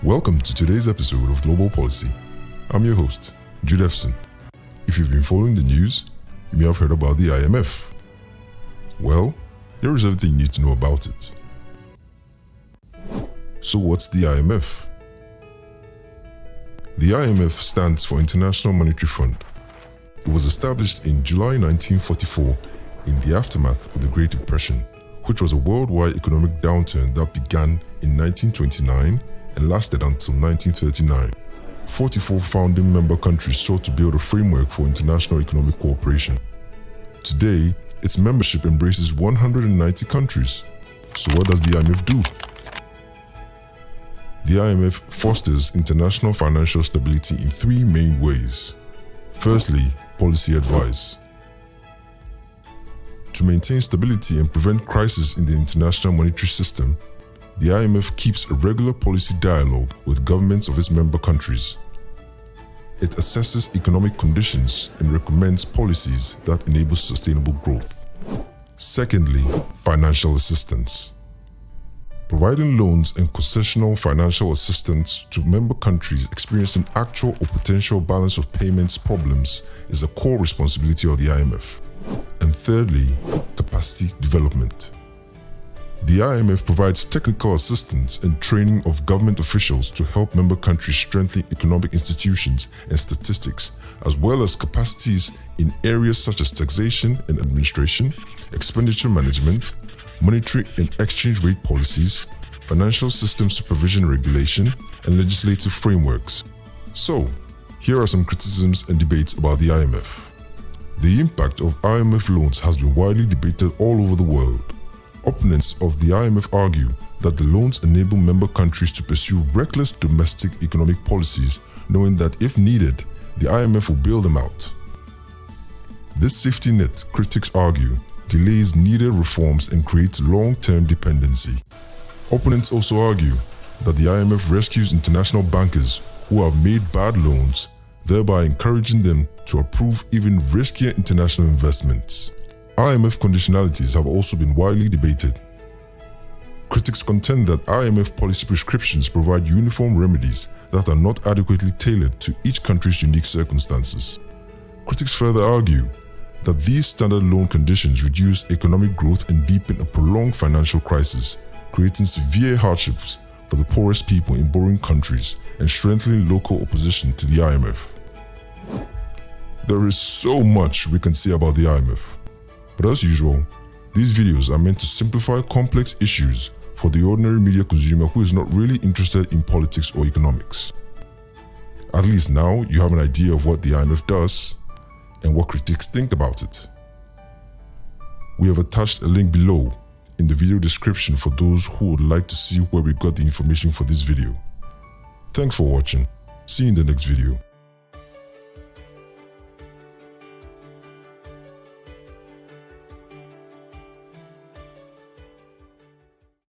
Welcome to today's episode of Global Policy. I'm your host, Jude Efson. If you've been following the news, you may have heard about the IMF. Well, here is everything you need to know about it. So what's the IMF? The IMF stands for International Monetary Fund. It was established in July 1944 in the aftermath of the Great Depression, which was a worldwide economic downturn that began in 1929 and lasted until 1939. 44 founding member countries sought to build a framework for international economic cooperation. Today, its membership embraces 190 countries. So what does the IMF do? The IMF fosters international financial stability in three main ways. Firstly, policy advice. To maintain stability and prevent crises in the international monetary system, the IMF keeps a regular policy dialogue with governments of its member countries. It assesses economic conditions and recommends policies that enable sustainable growth. Secondly, financial assistance. Providing loans and concessional financial assistance to member countries experiencing actual or potential balance of payments problems is a core responsibility of the IMF. And thirdly, capacity development. The IMF provides technical assistance and training of government officials to help member countries strengthen economic institutions and statistics, as well as capacities in areas such as taxation and administration, expenditure management, monetary and exchange rate policies, financial system supervision and regulation, and legislative frameworks. So, here are some criticisms and debates about the IMF. The impact of IMF loans has been widely debated all over the world. Opponents of the IMF argue that the loans enable member countries to pursue reckless domestic economic policies, knowing that if needed, the IMF will bail them out. This safety net, critics argue, delays needed reforms and creates long-term dependency. Opponents also argue that the IMF rescues international bankers who have made bad loans, thereby encouraging them to approve even riskier international investments. IMF conditionalities have also been widely debated. Critics contend that IMF policy prescriptions provide uniform remedies that are not adequately tailored to each country's unique circumstances. Critics further argue that these standard loan conditions reduce economic growth and deepen a prolonged financial crisis, creating severe hardships for the poorest people in borrowing countries and strengthening local opposition to the IMF. There is so much we can say about the IMF. But as usual, these videos are meant to simplify complex issues for the ordinary media consumer who is not really interested in politics or economics. At least now you have an idea of what the IMF does and what critics think about it. We have attached a link below in the video description for those who would like to see where we got the information for this video. Thanks for watching. See you in the next video.